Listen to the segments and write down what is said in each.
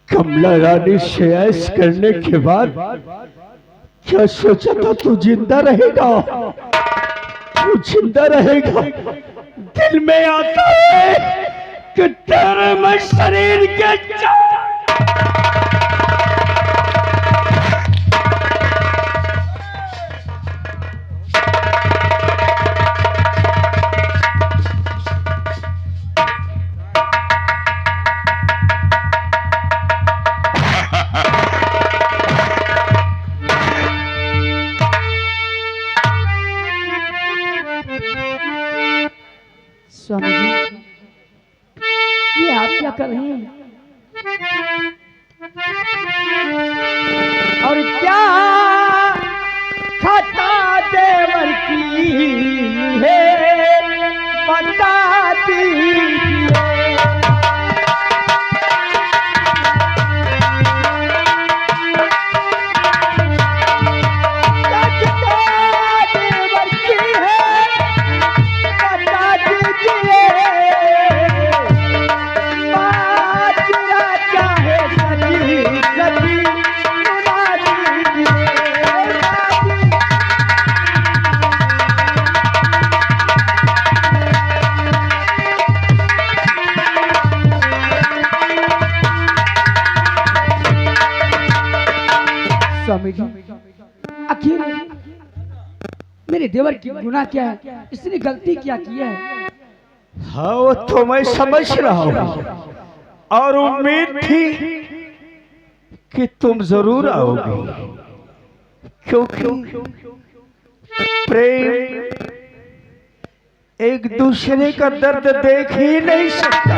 कमला रानी से ऐश करने के बाद क्या सोचा था तू जिंदा रहेगा, तू जिंदा रहेगा। दिल में आता है कि तेरे में शरीर के स्वामी जी, ये आप क्या कर रहे हैं और क्या खाता देवर की है बता दीजिए। स्वामी जी, आखिर मेरे देवर की गुनाह क्या है, इसने गलती क्या की है? हाँ वो तो मैं समझ रहा हूँ और उम्मीद थी कि तुम जरूर आओगे, क्योंकि प्रेम एक दूसरे का दर्द देख ही नहीं सकता।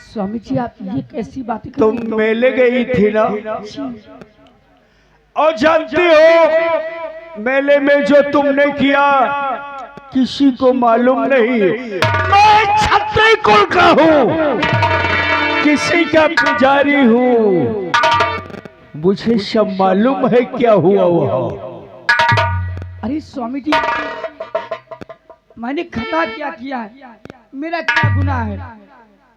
स्वामी जी, आप ये कैसी बातें कर तुम मेले गई थी ना, और जानती हो मेले में जो तुमने किया किसी को मालूम नहीं। मैं छत्री कुल का हूँ, किसी का पुजारी हूँ, मुझे सब मालूम है क्या हुआ वहाँ। अरे स्वामी जी, मैंने खता क्या किया है, मेरा क्या गुनाह है,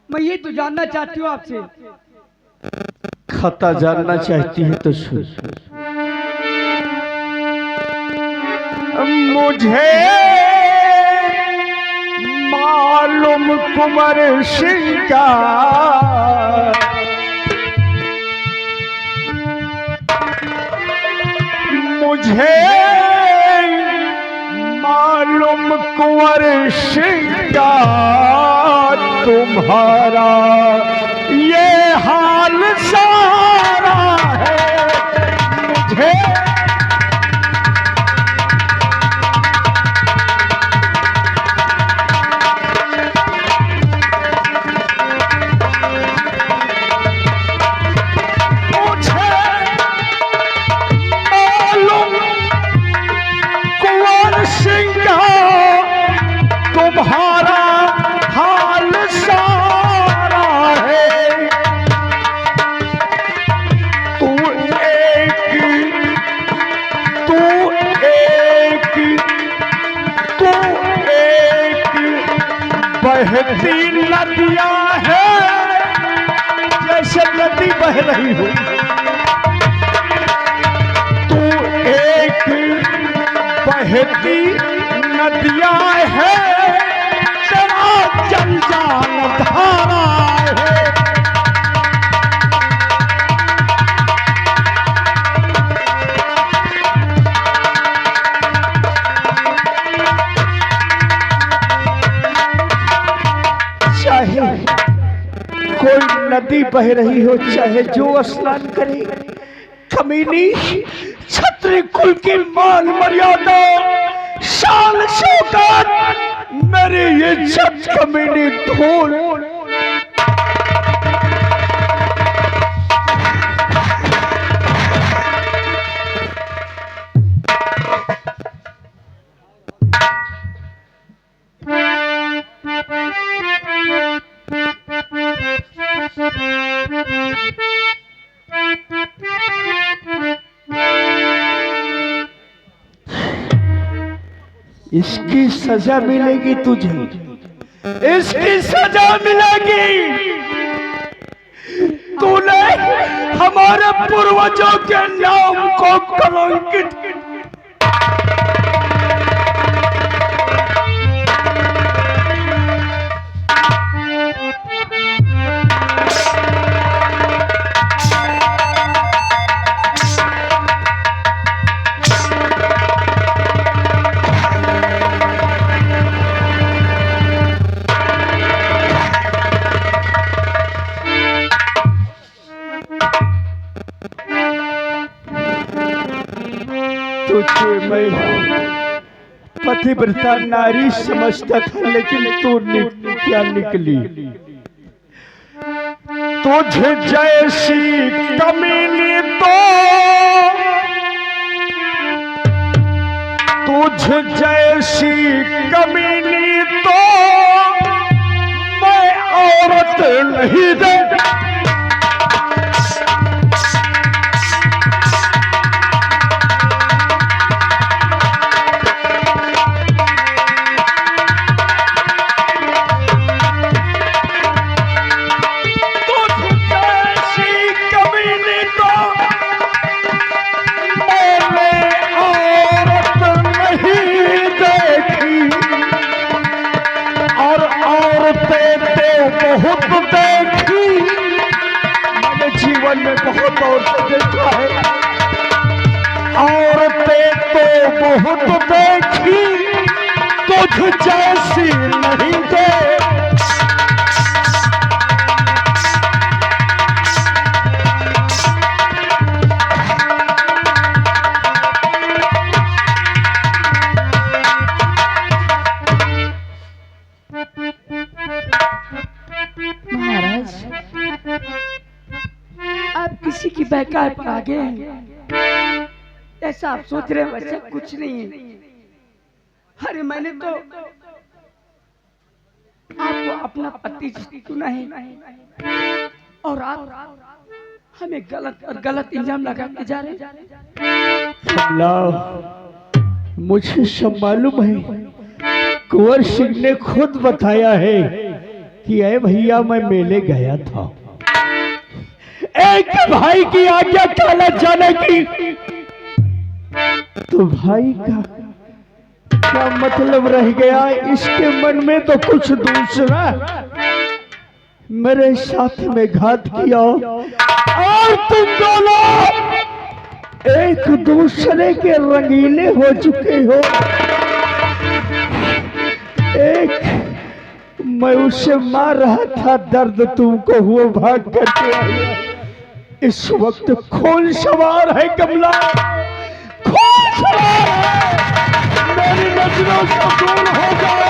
मैं ये तो जानना चाहती हूँ आपसे। खता जानना चाहती है तो सुन। मुझे मालूम कुंवर सिंह का मुझे मालूम कुंवर सिंह का तुम्हारा ये हाल सारा है। मुझे तुम्हारा हाल सारा है। तू एक बहती नदियां है, जैसे नदी बह रही हो। तू एक बहती नदियां है, तेरा जंजाल धारा है। चाहे कोई नदी बह रही हो, चाहे जो स्नान करे, कमीनी छत्री कुल की मान मर्यादा शान शौकत मेरी इज्जत कमीनी धूल। इसकी सजा मिलेगी तुझे, इसकी सजा मिलेगी। तूने हमारे पूर्वजों के नाम को कलंकित किया। तुझे मैं पतिव्रता नारी समझता था, लेकिन तू क्या निकली। तुझे जैसी कमीनी तो तुझे जैसी कमीनी तो मैं औरत नहीं दे। बहुत देखी मैंने जीवन में, बहुत औरतें देखा है, औरतें तो बहुत देखी, तुझ जैसी नहीं दे। किसी की बहकाए पर आ गए हैं, ऐसा आप सोच रहे हैं, वैसे कुछ नहीं है। अरे मैंने तो आपको अपना पति चुना है और आप हमें गलत इल्जाम लगा के जा रहे हैं। मुझे सब मालूम है, कुंवर सिंह ने खुद बताया है कि अरे भैया मैं मेले गया था, एक भाई की आज्ञा काला जाने की। तो भाई का क्या मतलब रह गया, इसके मन में तो कुछ दूसरा, मेरे साथ में घात किया और तुम दोनों एक दूसरे के रंगीले हो चुके हो। एक मैं उसे मार रहा था, दर्द तुमको हुआ, भाग करके आया। इस वक्त खून सवार है कमला, खून सवार है, मेरी नजरों से दूर हो जाओ,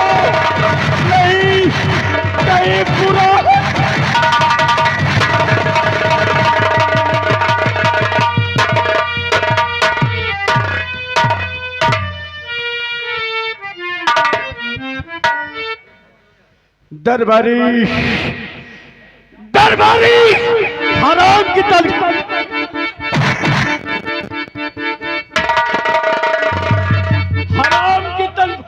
नहीं कहीं बुरा है। दरबारी दरबारी हराम की तलख, हराम की तलख।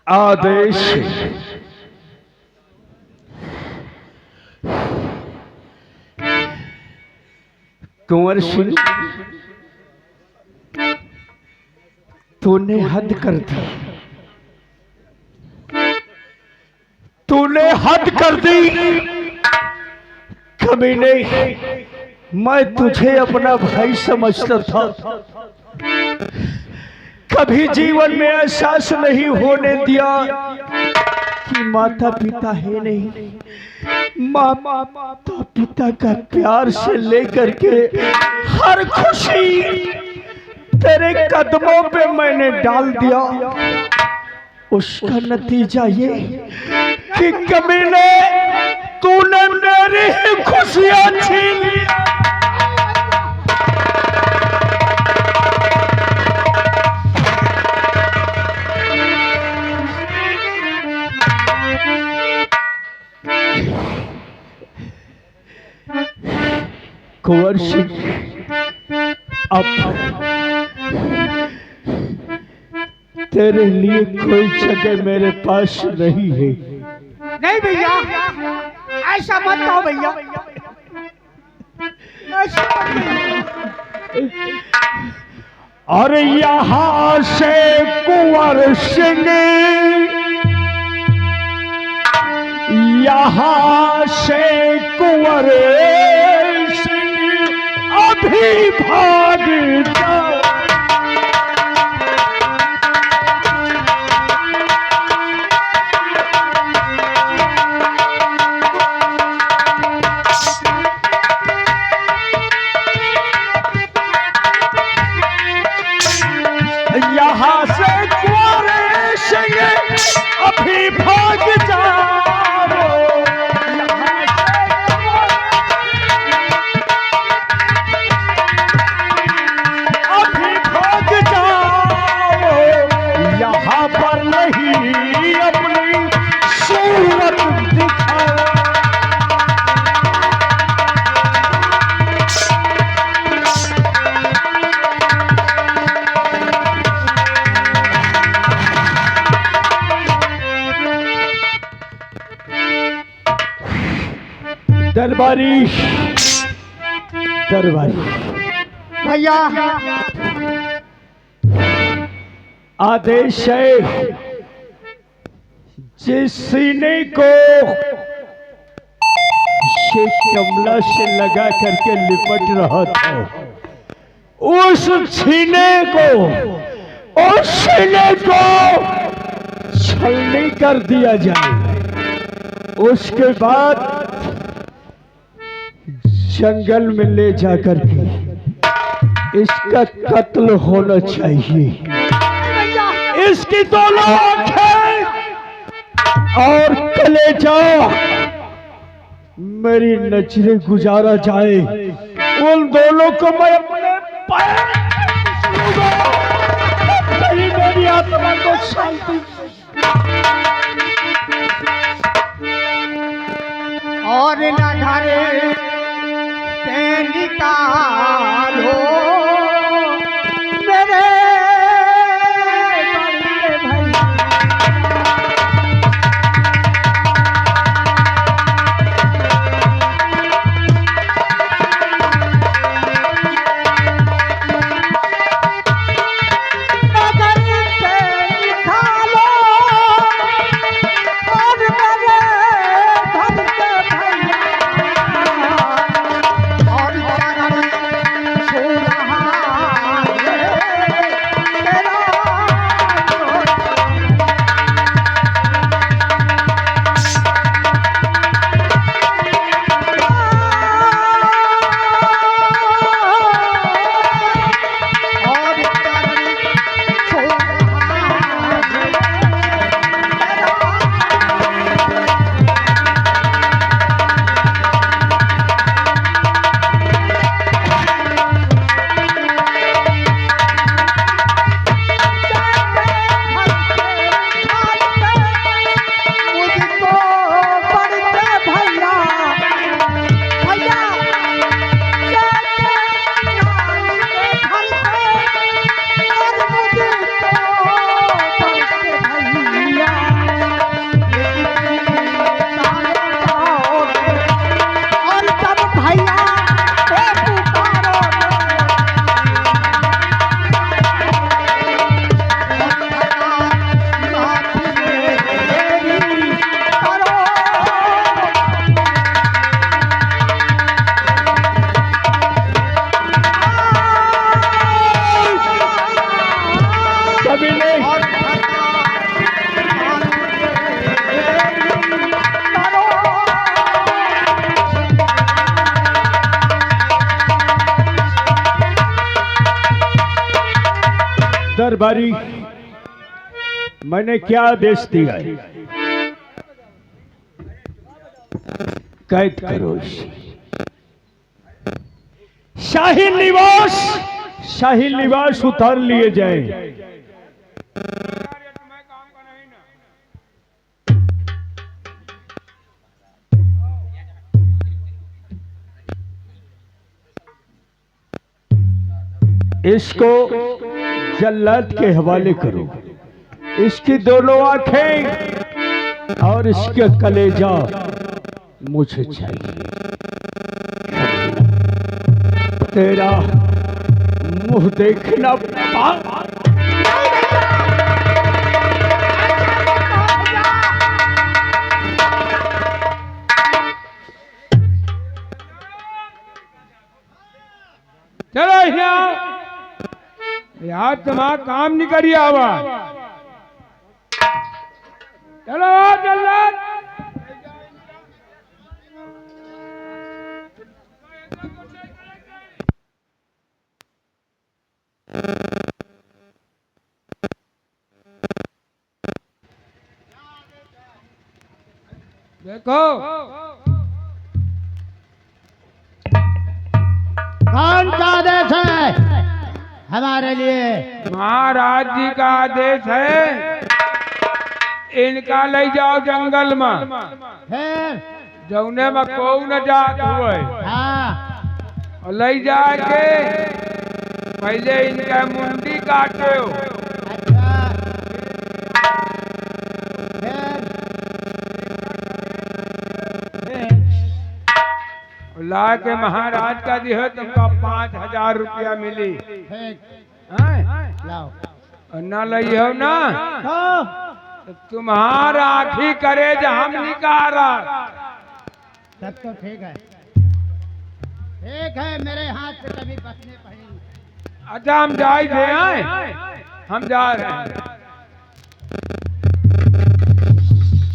आदेश कुंवर सिंह, तूने हद कर दी, तूने हद कर दी। कभी नहीं, मैं तुझे अपना भाई समझता था, कभी जीवन में एहसास नहीं होने दिया कि माता पिता है नहीं, माता पिता का प्यार से लेकर के हर खुशी तेरे कदमों पे मैंने डाल दिया। उसका नतीजा ये कि कमीने तूने मेरी ही खुशियां छीन ली। कुंवर सिंह, अब तेरे लिए कोई जगह मेरे पास नहीं है। नहीं भैया, ऐसा मत कहो भैया, ऐसा मत कहिए। और यहाँ से कुंवर सिंह, यहाँ से कुंवर सिंह अभी भाग जाओ। यहाँ से कुंवर सिंह अभी भाग जाओ। अभी भाग जाओ, यहाँ पर नहीं अपनी सूरत दिखाओ। दरबारी, दरबारी भैया आदेश है, जिस सीने को ये कमला से लगा करके लिपट रहा था, उस सीने को छलनी कर दिया जाए। उसके बाद जंगल में ले जाकर के इसका कत्ल होना चाहिए। इसकी दोनों आंखें और कलेजा मेरी नजरें गुजारा जाए, उन दोनों को मैं अपने पैर मेरी आत्मा को शांति। और न घरे से निकालो मेरे बड़े भैया। दरबारी, मैंने क्या आदेश दिया है? कैद करो इसे। शाही निवास उतार लिए जाए। इसको जल्लाद के हवाले करो। इसकी दोनों आंखें और इसके कलेजा मुझे चाहिए। तेरा मुंह देखना चलो यार तुम्हारा काम नहीं करिए आवा। चलो जल्लाद। देखो कौन सा आदेश है हमारे लिए? महाराज जी का आदेश है, इनका ले जाओ जंगल में, फिर जौने में को न जात हुए, हाँ और ले जाके पहले इनका मुंडी काटे हो, अच्छा फिर ला के महाराज का दिहो तुमका 5,000 रुपया मिली। फिर हैं? लाओ और न लियो ना तो तो तुम्हारा आखी करे जो हम निकारा। सब तो ठीक है मेरे हाथ से कभी बचने पड़ेंगे। अच्छा हम जाए थे आए, हम जा रहे हैं।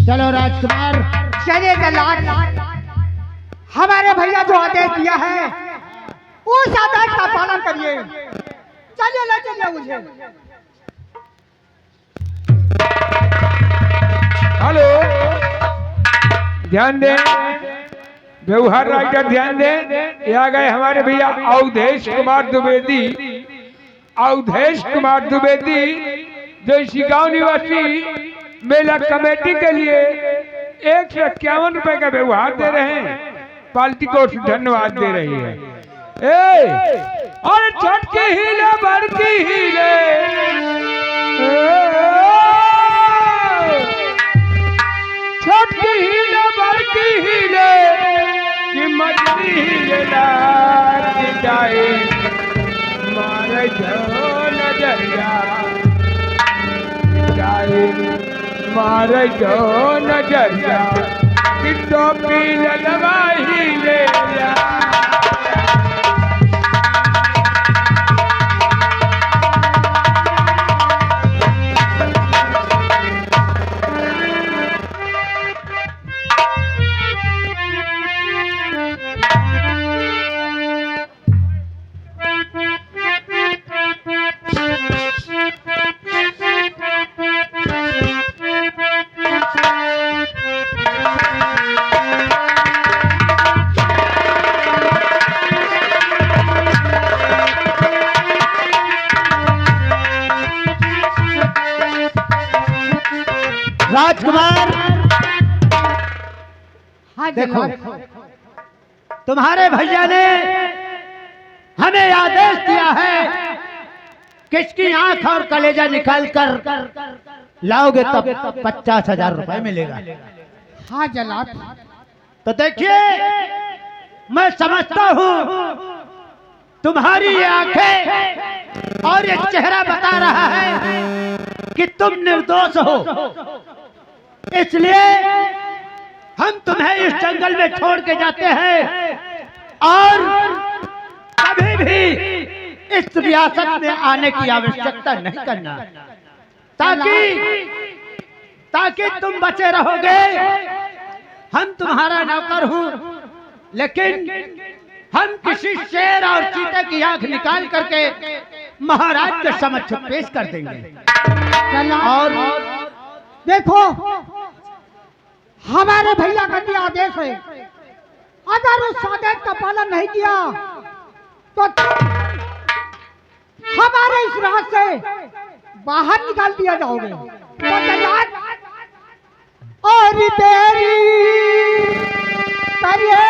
चलो राजकुमार। चलिए जल्लाद, हमारे भैया जो आदेश दिया है उस आदेश का पालन करिए। चलिए ले चलिए मुझे। हेलो, ध्यान दें, व्यवहार राइटर ध्यान दें। यहाँ गए हमारे भैया अवधेश कुमार द्विवेदी, अवधेश कुमार द्विवेदी जो इसी गांव निवासी मेला कमेटी के लिए 151 रुपए का व्यवहार दे रहे हैं। पार्टी को धन्यवाद दे रही है। और छोटकी हिले बड़की हिले, छोटकी हिले बड़की हिले, कि मछली हिले लाग जाए, मारे जो नजरिया जाए, मारे जो नजरिया, कि टोपी लगवाही ले जा। राजकुमार हाँ देखो, जल्लाद, तुम्हारे भैया ने हमें आदेश दिया है कि इसकी आंख और कलेजा निकाल कर लाओगे तब 50,000 रुपए मिलेगा। हाँ जल्लाद, तो देखिए, मैं समझता हूँ तुम्हारी ये आंखें और ये चेहरा बता रहा है कि तुम निर्दोष हो, इसलिए हम तुम्हें इस जंगल में छोड़ के जाते हैं और कभी भी इस रियासत में आने की आवश्यकता नहीं करना, ताकि तुम बचे रहोगे। हम तुम्हारा नौकर हूँ, लेकिन हम किसी शेर और चीते की आंख निकाल करके महाराज के समक्ष पेश कर देंगे। और देखो, हमारे भैया का भी आदेश है, अगर उस आदेश का पालन नहीं किया तो हमारे इस राज से बाहर निकाल दिया जाओगे। तो जल्लाद, और तेरी करिए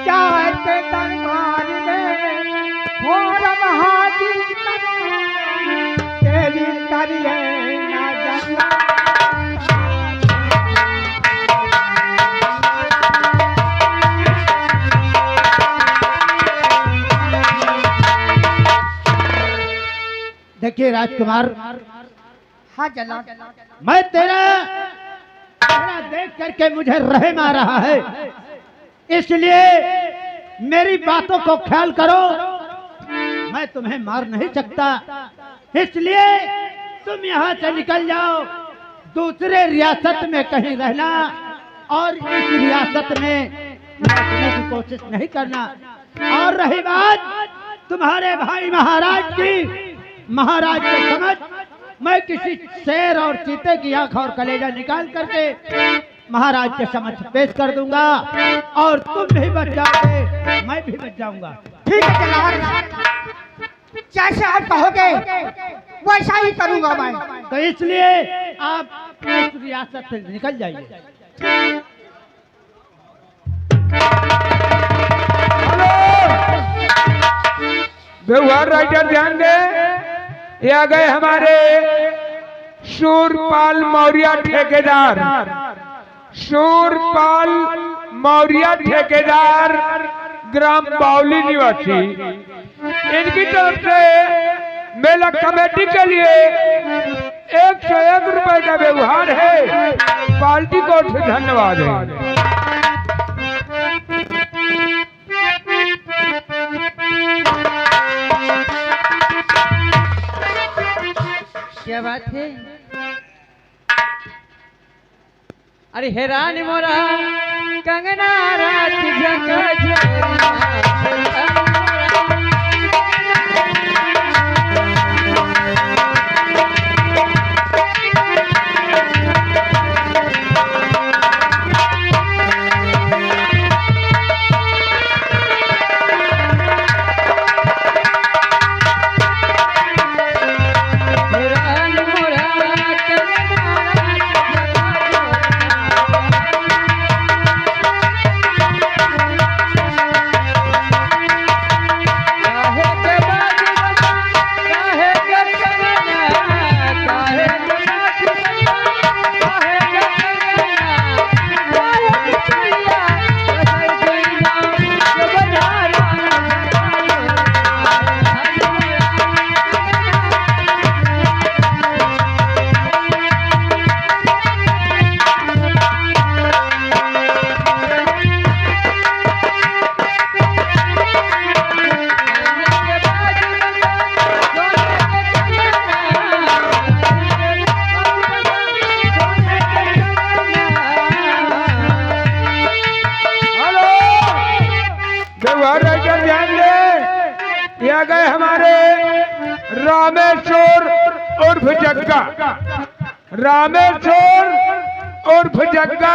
चाहते दरबार में फोरम हाजिर तेरी करिए ना जन्नत। देखिए राजकुमार, हाँ जनाब। मैं तेरा चेहरा देख करके मुझे रहम आ रहा है, इसलिए मेरी बातों को ख्याल करो। मैं तुम्हें मार नहीं सकता, इसलिए तुम यहाँ से निकल जाओ, दूसरे रियासत में कहीं रहना और इस रियासत में रहने की कोशिश नहीं करना। और रही बात तुम्हारे भाई महाराज की, महाराज को समझ, मैं किसी शेर और चीते की आंख और कलेजा निकाल करके महाराज के समक्ष पेश कर दूंगा और तुम भी बच जाओगे, मैं भी बच जाऊंगा। ठीक है जनाब, जैसे आप कहोगे वैसा ही करूंगा मैं। तो इसलिए आप इस रियासत से निकल जाइए। व्यवहार राइटर ध्यान दे, ये आ गए हमारे शूरपाल मौर्य ठेकेदार, शूरपाल मौर्य ठेकेदार ग्राम बावली निवासी। इनकी तरफ से मेला कमेटी के लिए 101 रुपए का व्यवहार है। पार्टी को धन्यवाद है। क्या बात है? अरे हैरान मोरा कंगना रात जगा गए हमारे रामेश्वर उर्फ जग्गा, रामेश्वर उर्फ जग्गा,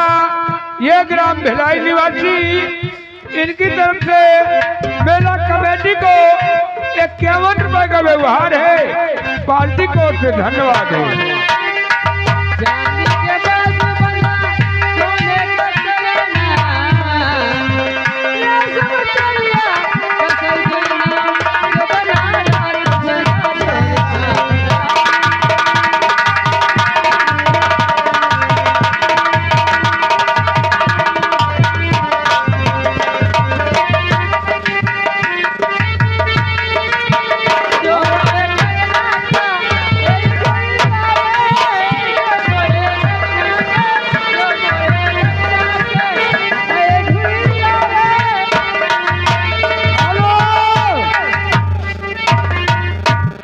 ये ग्राम भिलाई निवासी। इनकी तरफ से मेला कमेटी को 51 रुपए का व्यवहार है। पार्टी को से धन्यवाद है।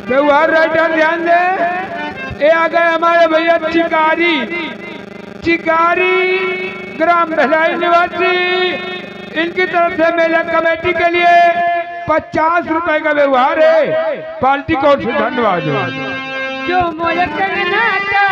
व्यवहार राइटर ध्यान दे, ये आ गए हमारे भैया चिकारी, चिकारी ग्राम भिलाई निवासी। इनकी तरफ से मेला कमेटी के लिए 50 रुपए का व्यवहार है। पार्टी को से धन्यवाद। जो मोर करना का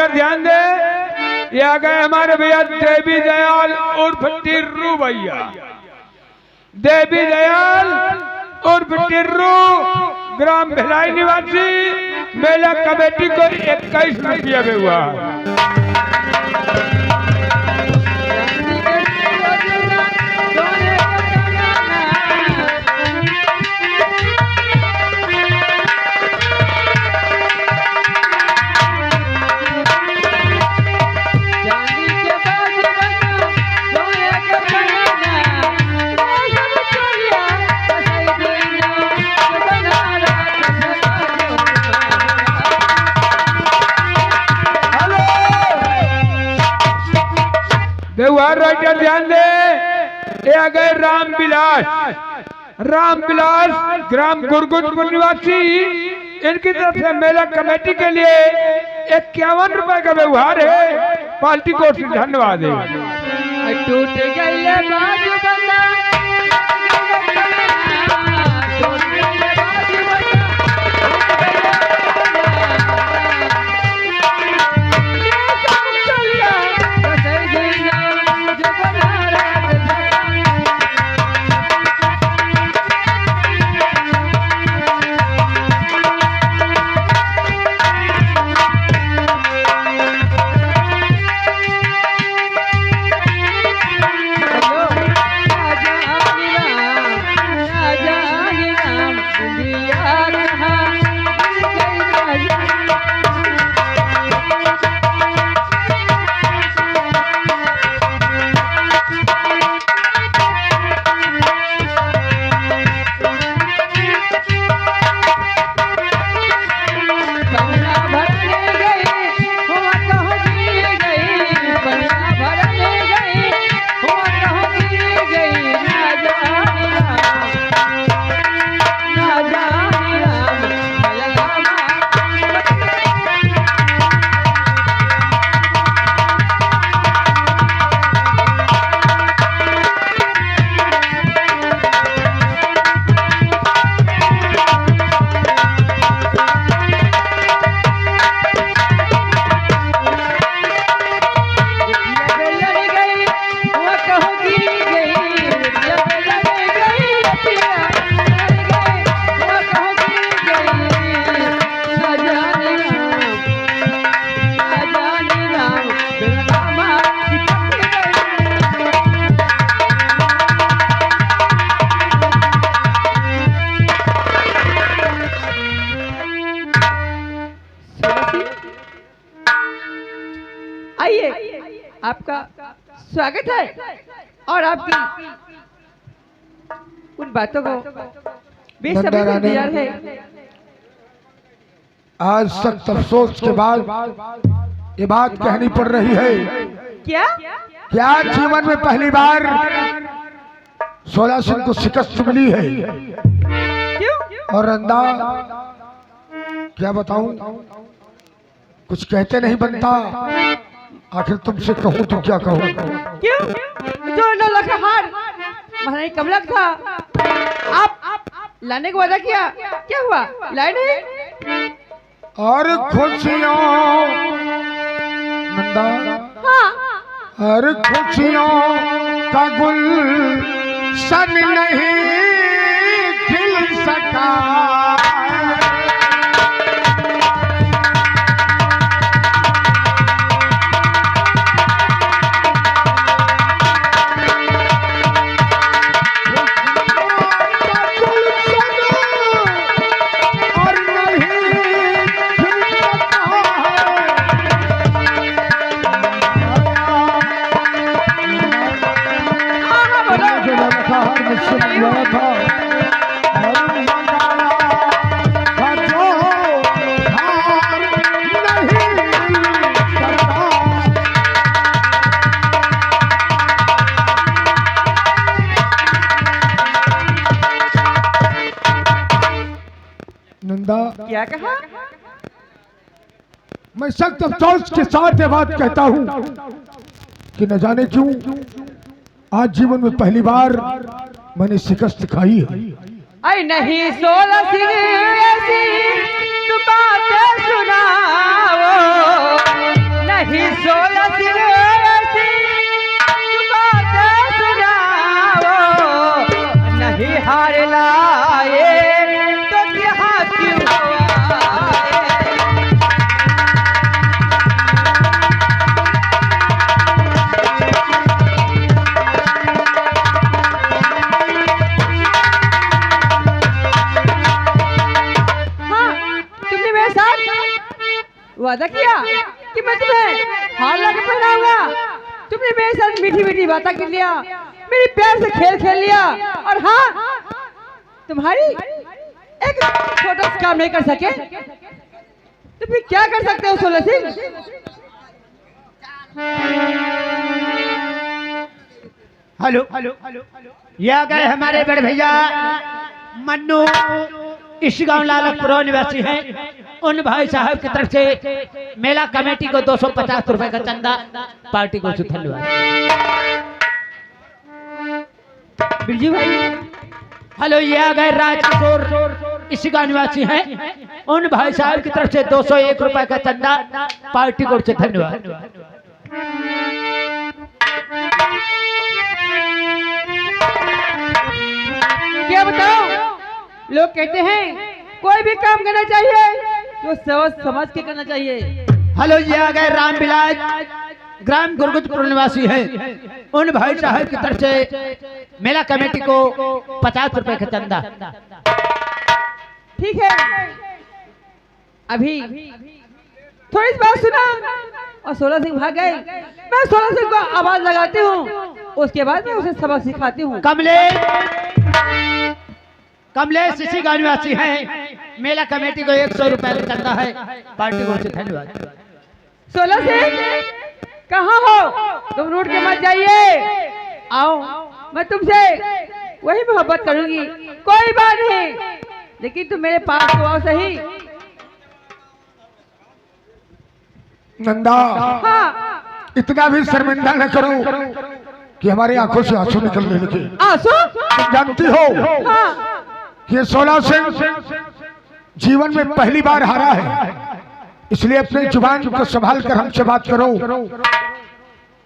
राइटर ध्यान दे, ये आ गए हमारे भैया देवी दयाल उर्फ टिर्रू भैया। देवी दयाल उर्फ टिर्रू, ग्राम भिलाई निवासी, मेला कमेटी को 21 रुपया में हुआ। व्यवहार राइटर ध्यान दे, ये आ गए राम विलास ग्राम गुरगुजपुर निवासी, इनकी तरफ से मेला कमेटी के लिए 51 रुपए का व्यवहार है। पार्टी को धन्यवाद है। टूट गई बाजू बंदा, आपका स्वागत है और आपकी उन बातों को बेसब्री से इंतजार है। आज सख्त अफसोस के बाद ये बात कहनी पड़ रही है। क्या जीवन में पहली बार 16 सिंह को शिकस्त मिली है। क्यों? और रंदा क्या बताऊं, कुछ कहते नहीं बनता। आखिर तुमसे कहूं तो क्या कहूं। क्यों? जो 9 लाख का हार महारानी कमला था, आप लाने का वादा किया, क्या हुआ? लाए नहीं? और खुशियों नंदा, हर खुशियों का गुलशन नहीं खिल सका। क्या कहा? मैं सख्त अफसोस के साथ ये बात कहता हूँ कि न जाने क्यों आज जीवन में पहली बार मैंने शिकस्त खाई है। अरे नहीं 16 सिंह ऐसी तू बातें सुनाओ, वादा किया कि मैं तुम्हें हार ला के पहनाऊंगा। तुमने मेरे साथ मीठी मीठी बातें कर लिया, मेरे प्यार से खेल खेल लिया, और हाँ, तुम्हारी एक छोटा सा काम नहीं कर सके तो फिर क्या कर सकते हो सोलह सिंह? हेलो हेलो, ये आ गए हमारे बड़े भैया मन्नू, इस गांव लालकपुर निवासी हैं। उन भाई साहब की तरफ से मेला कमेटी को 250 रुपए का चंदा, पार्टी को धन्यवाद। बिरजू भाई। हेलो, ये आ गए राजकिशोर, इसी गांव निवासी हैं। उन भाई साहब की तरफ से 201 रुपए का चंदा, पार्टी को धन्यवाद। क्या बताओ, लोग कहते हैं कोई भी काम करना चाहिए तो सोच समझ के करना चाहिए। हेलो, ये आ गए रामविलास, ग्राम गुरगुजपुर निवासी हैं। उन भाई साहब की तरफ से मेला कमेटी को 50 रुपए का चंदा। ठीक है, अभी थोड़ी सी बात सुना और सोलह सिंह भाग गए। मैं सोलह सिंह को आवाज लगाती हूँ, उसके बाद मैं उसे सबक सिखाती हूँ। कमलेश इसी गांव निवासी हैं। मेला कमेटी को 100 रुपए का चंदा है, पार्टी को धन्यवाद। सोलह सिंह कहाँ हो? तुम रूठ के मत जाइए, आओ, मैं तुमसे वही मोहब्बत करूंगी, कोई बात नहीं, लेकिन तुम मेरे पास तो आओ सही। नंदा, हाँ, इतना भी शर्मिंदा न करो कि हमारी आंखों से आंसू निकलने लगे। आंसू? तुम जानती हो हाँ, कि सोलह सिंह जीवन में पहली बार हारा है, इसलिए अपने जुबान को संभाल कर हमसे बात करो।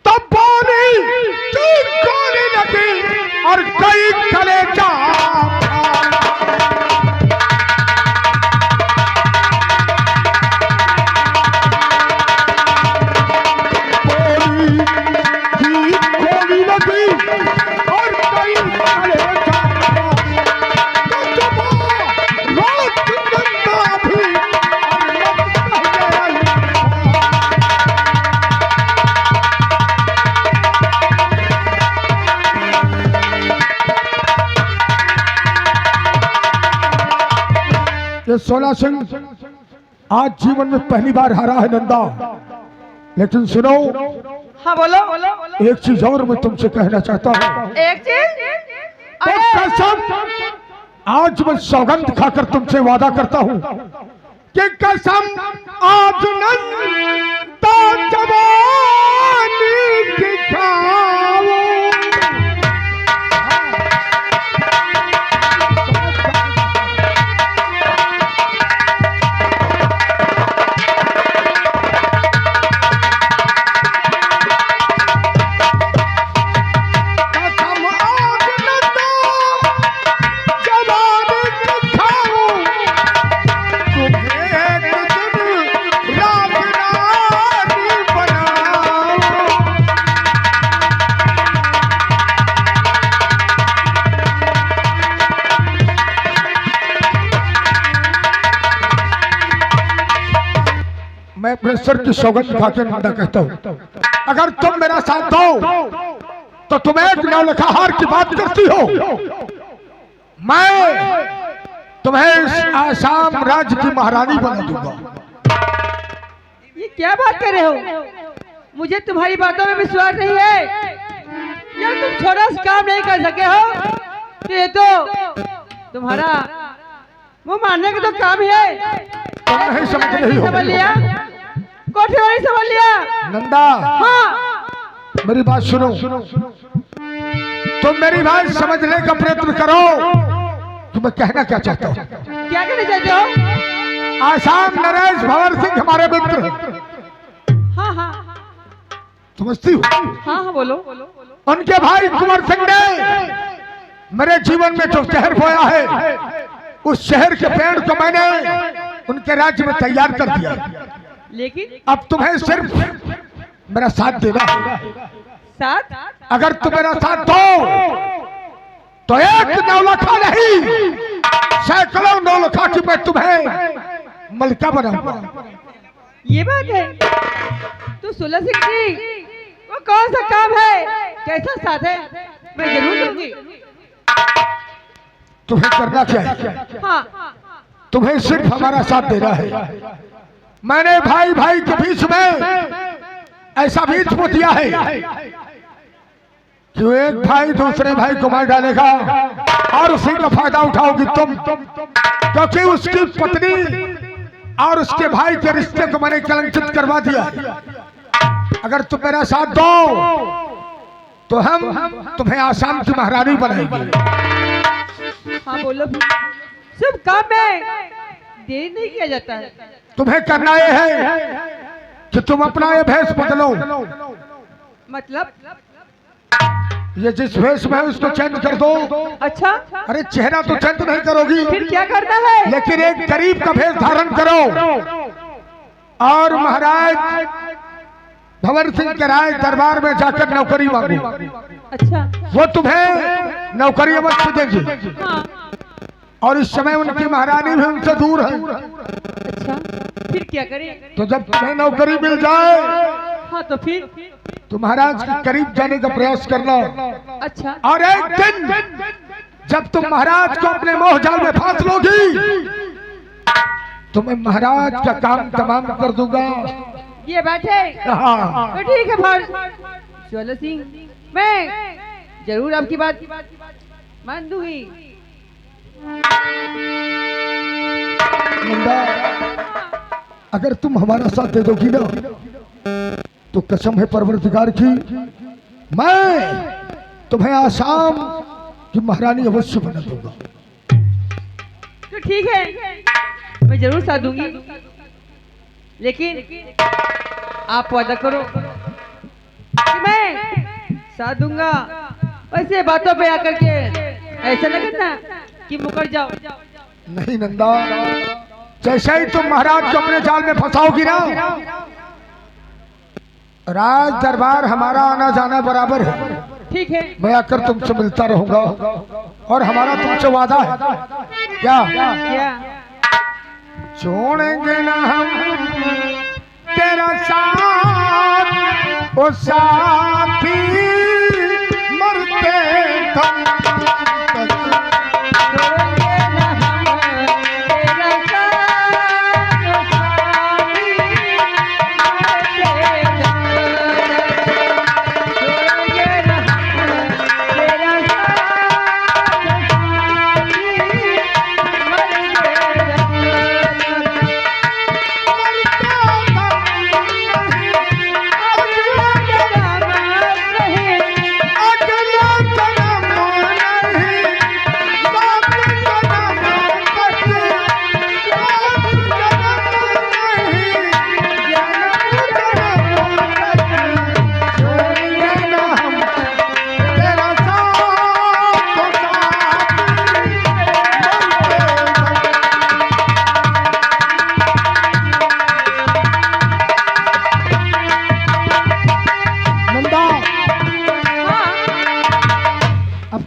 तब बोली गोली लगी और कई कलेजा, गोली लगी और कई कलेजा, ये सोलह सिंह आज जीवन में पहली बार हारा है नंदा, लेकिन सुनो, हाँ बोलो। एक चीज और मैं तुमसे कहना चाहता हूँ। एक चीज? तो कसम, आज मैं सौगंध खाकर तुमसे वादा करता हूँ कि कसम आज नंदा जवानी दिखाओ। मैं अपने सर की सौगंध खा के नंदा कहता हूँ, अगर तुम मेरा साथ दो तो तुम एक नौलखा हार की बात करती हो, मैं तुम्हें इस आसाम राज्य की महारानी बना दूंगा। ये क्या बात कर रहे हो? मुझे तुम्हारी बातों में विश्वास नहीं है। यार तुम छोटा सा काम नहीं कर सके हो, तो ये तो तुम्हारा वो मानने का तो काम है। तुम नहीं समझ रही हो। समझ लिया, कोठी वाली समझ लिया। नंदा, हाँ, मेरी बात सुनो, तुम मेरी बात समझने का प्रयत्न करो कि मैं कहना क्या चाहता हूँ। क्या कहना चाहते हो? आसाम नरेश भंवर सिंह हमारे मित्र हैं। हाँ हाँ समझती हो? हाँ हाँ बोलो। उनके भाई कुंवर सिंह ने मेरे जीवन में जो शहर बोया है, उस शहर के पेड़ को मैंने उनके राज्य में तैयार कर दिया। लेकिन अब तुम्हें सिर्फ मेरा साथ देना है। साथ? अगर तुम मेरा साथ दो तो एक नौलखा नहीं, सैकड़ों नौलखा की मैं तुम्हें मलिका बनाऊंगा। ये बात है। तो सुलह सिंह जी, वो कौन सा काम है, कैसा साथ है, मैं जरूर दूंगी। तुम्हें करना क्या है? हाँ, तुम्हें सिर्फ हमारा साथ देना है। मैंने भाई भाई के बीच में ऐसा बीच बो दिया है कि एक भाई दूसरे भाई को मार डालेगा और उसी का फायदा उठाओगी तुम, क्योंकि उसकी पत्नी और उसके भाई के रिश्ते को मैंने कलंकित करवा दिया। अगर तुम मेरा साथ दो तो हम तुम्हें आसाम की महारानी बनाएंगे। हाँ बोलो। सब काम में देरी नहीं किया जाता है। तुम्हें करना यह है कि तुम अपना ये भेष बदलो। मतलब? ये जिस भेष में है उसको चेंज कर दो। अच्छा, अरे चेहरा तो चेंज नहीं करोगी, फिर क्या करना है? लेकिन एक गरीब का भेष धारण करो और महाराज भंवर सिंह के राय दरबार में जाकर नौकरी मांगो। अच्छा, वो तुम्हें नौकरी अवश्य देंगे। हाँ। और इस समय उनकी महारानी भी उनसे दूर है। अच्छा, फिर क्या करें? तो जब तुम्हें नौकरी मिल जाए हाँ तो फिर? तो महाराज के करीब जाने का प्रयास करना। अच्छा, और एक दिन जब तुम महाराज को अपने मोह जाल में फांस लोगी तो मैं महाराज का काम तमाम कर दूंगा। ये बात है। हाँ। तो ठीक है भाई सुलह सिंह, मैं जरूर आपकी बात मान दूंगी। नंदा, अगर तुम हमारा साथ दे दोगी ना तो कसम है परवरदिगार की, मैं तुम्हें आसाम की महारानी अवश्य बना दूंगा। तो ठीक है, मैं जरूर साथ दूंगी, लेकिन आप वादा करो कि मैं साथ दूंगा। वैसे बातों पे आकर के ऐसा न करना कि मुकर जाओ। नहीं नंदा, जैसे ही तुम महाराज को अपने जाल में फंसाओगी ना, राज दरबार हमारा आना जाना बराबर है। ठीक है, मैं आकर तुमसे मिलता रहूंगा और हमारा तुमसे वादा है। क्या? क्या? छोड़ेंगे ना हम तेरा साथ, ओ साथी मरते दम तक।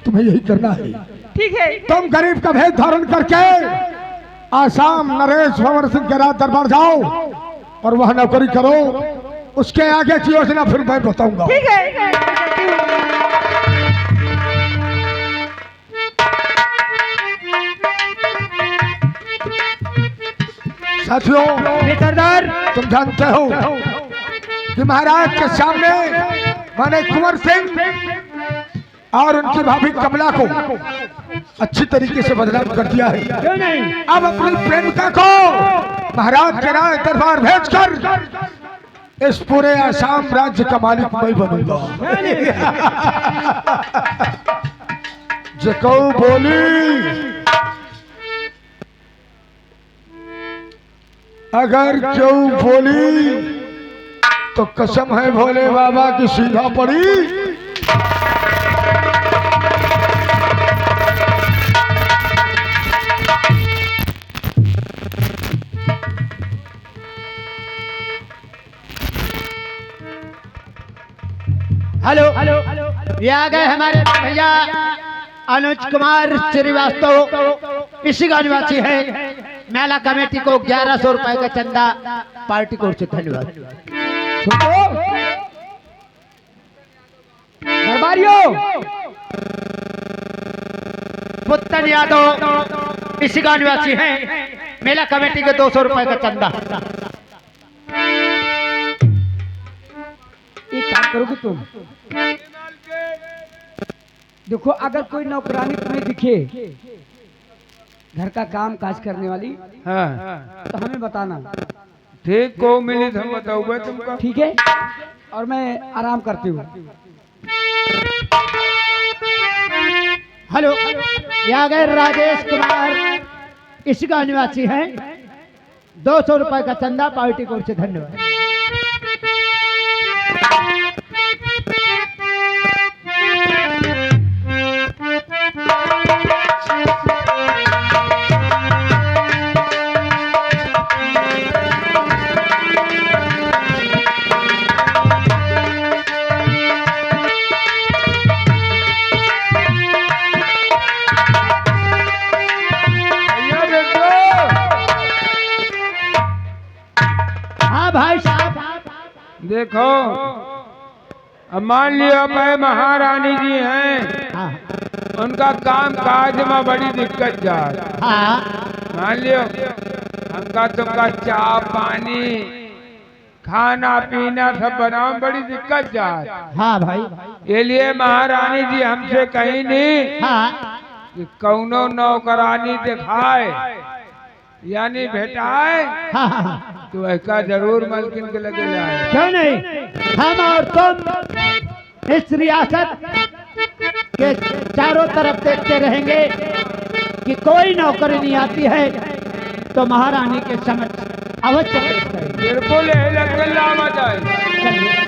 तुम्हें यही करना है। ठीक है, तुम गरीब का भेद धारण करके आसाम नरेश भंवर सिंह के राज दरबार जाओ और वह नौकरी करो। उसके आगे की योजना फिर मैं बताऊंगा। ठीक है। साथियों, सरदार, तुम जानते हो कि महाराज के सामने मैंने कुंवर सिंह और उनकी भाभी कमला को अच्छी तरीके से बदनाम कर दिया है। क्यों नहीं? अब अपनी प्रेमिका को महाराज के राज दरबार भेजकर इस पूरे आसाम राज्य का मालिक मैं बनूंगा। जको बोली अगर क्यों बोली तो कसम है भोले बाबा की सीधा पड़ी। हेलो, ये आ गए हमारे भैया अनुज कुमार श्रीवास्तव, इसी का निवासी है। मेला कमेटी को 1100 रुपए का चंदा पार्टी को से धन्यवाद। सुनो दरबारियों, पुत्तन यादव इसी गांव निवासी हैं। मेला कमेटी के 200 रुपए का चंदा। एक काम करोगे तुम, देखो अगर कोई नौकरानी तुम्हें दिखे घर का काम काज करने वाली, हाँ तो हमें बताना, ठीक को मिली तो हम बताओगे तुमको। ठीक है? और मैं आराम करती हूँ। हेलो, यहाँ गए राजेश कुमार इसी गांव निवासी हैं। 200 रुपए का चंदा पार्टी को से धन्यवाद। हाँ भाई साहब, देखो अब मान लियो भाई महारानी जी हैं, हाँ उनका काम काज में बड़ी दिक्कत जाए। हाँ मान लियो हमका तुमका चाय पानी खाना पीना सब बनाओ बड़ी दिक्कत जाए। हाँ भाई, ये लिए महारानी जी हमसे कहीं नहीं हाँ कि कौनो नौकरानी दिखाए यानी भेटाए हाँ हाँ, तो ऐसा जरूर मलकिन के लगे जाए। क्यों नहीं। हम और तुम इस रियासत के चारों तरफ देखते रहेंगे कि कोई नौकरी नहीं आती है तो महारानी के समक्ष अवश्य पेश करेंगे। बिल्कुल लग लावा जाए। चलिए।